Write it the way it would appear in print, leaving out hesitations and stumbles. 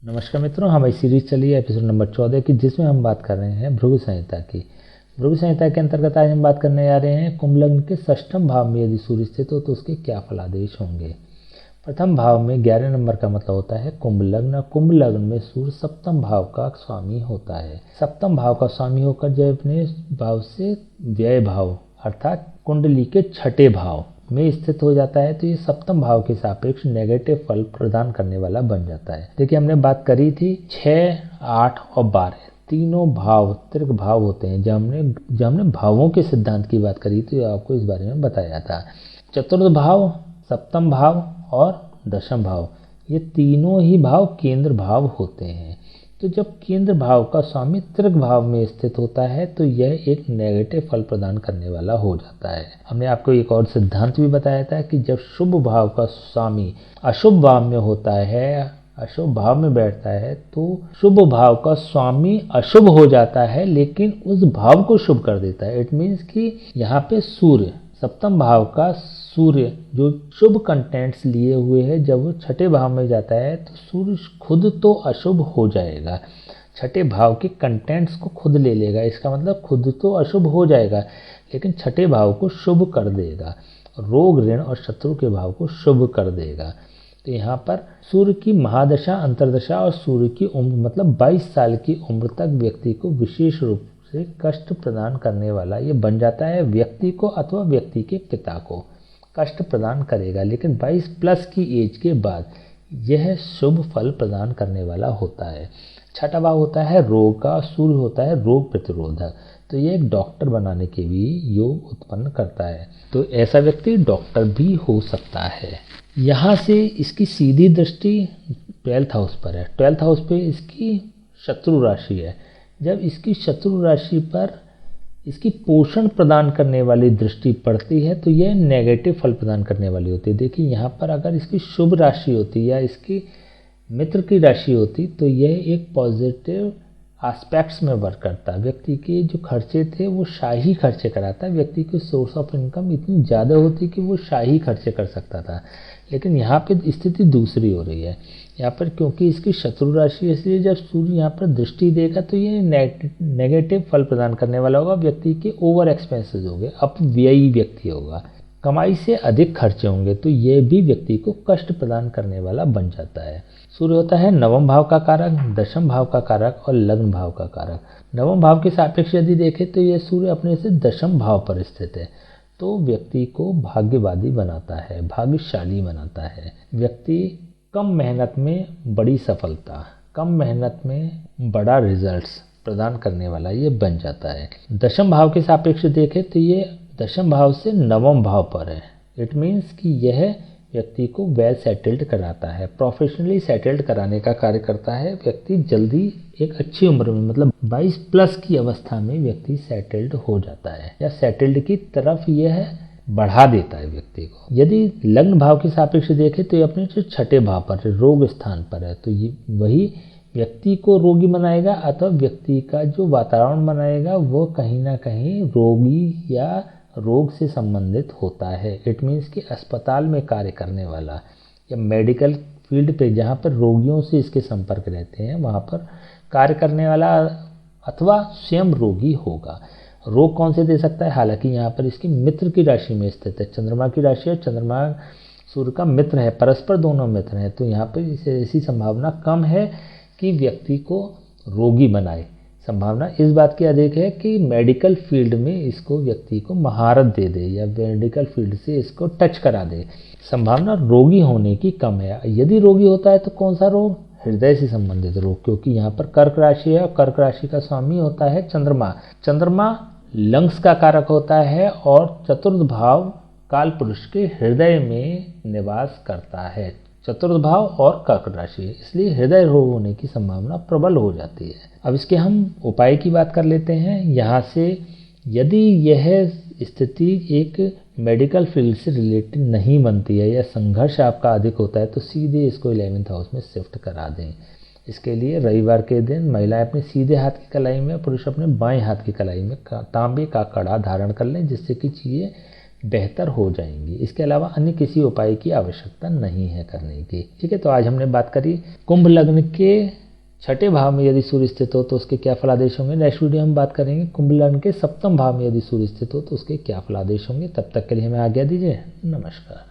नमस्कार मित्रों, हमारी सीरीज चली है एपिसोड नंबर 14 की, जिसमें हम बात कर रहे हैं भृगु संहिता की। भृगु संहिता के अंतर्गत आज हम बात करने जा रहे हैं कुंभ लग्न के षष्ठम भाव में यदि सूर्य स्थित हो तो उसके क्या फलादेश होंगे। प्रथम भाव में 11 नंबर का मतलब होता है कुंभ लग्न। कुंभ लग्न में सूर्य सप्तम भाव का स्वामी होता है। सप्तम भाव का स्वामी होकर जब अपने भाव से व्यय भाव अर्थात कुंडली के छठे भाव में स्थित हो जाता है तो ये सप्तम भाव के सापेक्ष नेगेटिव फल प्रदान करने वाला बन जाता है। देखिए, हमने बात करी थी 6, 8 और 12 तीनों भाव त्रिक भाव होते हैं। जब हमने भावों के सिद्धांत की बात करी तो आपको इस बारे में बताया था। चतुर्थ भाव, सप्तम भाव और दशम भाव, ये तीनों ही भाव केंद्र भाव होते हैं। तो जब केंद्र भाव का स्वामी त्रिक भाव में स्थित होता है तो यह एक नेगेटिव फल प्रदान करने वाला हो जाता है। हमने आपको एक और सिद्धांत भी बताया था कि जब शुभ भाव का स्वामी अशुभ भाव में होता है, अशुभ भाव में बैठता है, तो शुभ भाव का स्वामी अशुभ हो जाता है लेकिन उस भाव को शुभ कर देता है। इट मीन्स कि यहाँ पे सूर्य, सप्तम भाव का सूर्य जो शुभ कंटेंट्स लिए हुए है, जब वो छठे भाव में जाता है तो सूर्य खुद तो अशुभ हो जाएगा, छठे भाव के कंटेंट्स को खुद ले लेगा। इसका मतलब खुद तो अशुभ हो जाएगा लेकिन छठे भाव को शुभ कर देगा, रोग ऋण और शत्रु के भाव को शुभ कर देगा। तो यहाँ पर सूर्य की महादशा, अंतर्दशा और सूर्य की उम्र मतलब 22 साल की उम्र तक व्यक्ति को विशेष रूप से कष्ट प्रदान करने वाला ये बन जाता है। व्यक्ति को अथवा व्यक्ति के पिता को कष्ट प्रदान करेगा, लेकिन 22 प्लस की एज के बाद यह शुभ फल प्रदान करने वाला होता है। छठा भाव होता है रोग का, सूर्य होता है रोग प्रतिरोधक, तो ये एक डॉक्टर बनाने के भी योग उत्पन्न करता है। तो ऐसा व्यक्ति डॉक्टर भी हो सकता है। यहाँ से इसकी सीधी दृष्टि 12th हाउस पर है। 12th हाउस पे इसकी शत्रु राशि है। जब इसकी शत्रु राशि पर इसकी पोषण प्रदान करने वाली दृष्टि पड़ती है तो यह नेगेटिव फल प्रदान करने वाली होती है। देखिए, यहाँ पर अगर इसकी शुभ राशि होती या इसकी मित्र की राशि होती तो यह एक पॉजिटिव एस्पेक्ट्स में वर्क करता। व्यक्ति के जो खर्चे थे वो शाही खर्चे कराता। व्यक्ति की सोर्स ऑफ इनकम इतनी ज़्यादा होती कि वो शाही खर्चे कर सकता था, लेकिन यहाँ पे स्थिति दूसरी हो रही है। यहाँ पर क्योंकि इसकी शत्रु राशि है, इसलिए जब सूर्य यहाँ पर दृष्टि देगा तो ये नेगेटिव फल प्रदान करने वाला होगा। व्यक्ति के ओवर एक्सपेंसेस होंगे, अपव्ययी व्यक्ति होगा, कमाई से अधिक खर्चे होंगे, तो ये भी व्यक्ति को कष्ट प्रदान करने वाला बन जाता है। सूर्य होता है नवम भाव का कारक, दशम भाव का कारक और लग्न भाव का कारक। नवम भाव के सापेक्ष यदि देखें तो यह सूर्य अपने से दशम भाव पर स्थित है, तो व्यक्ति को भाग्यवादी बनाता है, भाग्यशाली बनाता है। व्यक्ति कम मेहनत में बड़ी सफलता, कम मेहनत में बड़ा रिजल्ट्स प्रदान करने वाला ये बन जाता है। दशम भाव के सापेक्ष देखें तो ये दशम भाव से नवम भाव पर है। इट मीन्स कि यह व्यक्ति को वेल सेटल्ड कराता है, प्रोफेशनली सेटल्ड कराने का कार्य करता है। व्यक्ति जल्दी एक अच्छी उम्र में मतलब 22 प्लस की अवस्था में व्यक्ति सेटल्ड हो जाता है या सेटल्ड की तरफ यह बढ़ा देता है व्यक्ति को। यदि लग्न भाव के सापेक्ष देखें तो ये अपने जो छठे भाव पर है, रोग स्थान पर है, तो ये वही व्यक्ति को रोगी बनाएगा अथवा व्यक्ति का जो वातावरण बनाएगा वो कहीं ना कहीं रोगी या रोग से संबंधित होता है। इट मीन्स कि अस्पताल में कार्य करने वाला या मेडिकल फील्ड पे जहाँ पर रोगियों से इसके संपर्क रहते हैं वहाँ पर कार्य करने वाला अथवा स्वयं रोगी होगा। रोग कौन से दे सकता है? हालांकि यहाँ पर इसकी मित्र की राशि में स्थित है, चंद्रमा की राशि और चंद्रमा सूर्य का मित्र है, परस्पर दोनों मित्र हैं, तो यहाँ पर इसे ऐसी संभावना कम है कि व्यक्ति को रोगी बनाए। संभावना इस बात की अधिक है कि मेडिकल फील्ड में इसको व्यक्ति को महारत दे दे या मेडिकल फील्ड से इसको टच करा दे। संभावना रोगी होने की कम है। यदि रोगी होता है तो कौन सा रोग? हृदय से संबंधित रोग, क्योंकि यहाँ पर कर्क राशि है और कर्क राशि का स्वामी होता है चंद्रमा। चंद्रमा लंग्स का कारक होता है और चतुर्थ भाव काल पुरुष के हृदय में निवास करता है। चतुर्थ भाव और कर्क राशि, इसलिए हृदय रोग होने की संभावना प्रबल हो जाती है। अब इसके हम उपाय की बात कर लेते हैं। यहाँ से यदि यह स्थिति एक मेडिकल फील्ड से रिलेटेड नहीं बनती है या संघर्ष आपका अधिक होता है तो सीधे इसको 11th हाउस में शिफ्ट करा दें। इसके लिए रविवार के दिन महिलाएं अपने सीधे हाथ की कलाई में, पुरुष अपने बाएं हाथ की कलाई में तांबे का कड़ा धारण कर लें, जिससे कि चीज़ें बेहतर हो जाएंगी। इसके अलावा अन्य किसी उपाय की आवश्यकता नहीं है करने की। ठीक है, तो आज हमने बात करी कुंभ लग्न के छठे भाव में यदि सूर्य स्थित हो तो उसके क्या फलादेश होंगे। नेक्स्ट वीडियो हम बात करेंगे कुंभ लग्न के सप्तम भाव में यदि सूर्य स्थित हो तो उसके क्या फलादेश होंगे। तब तक के लिए हमें आज्ञा दीजिए। नमस्कार।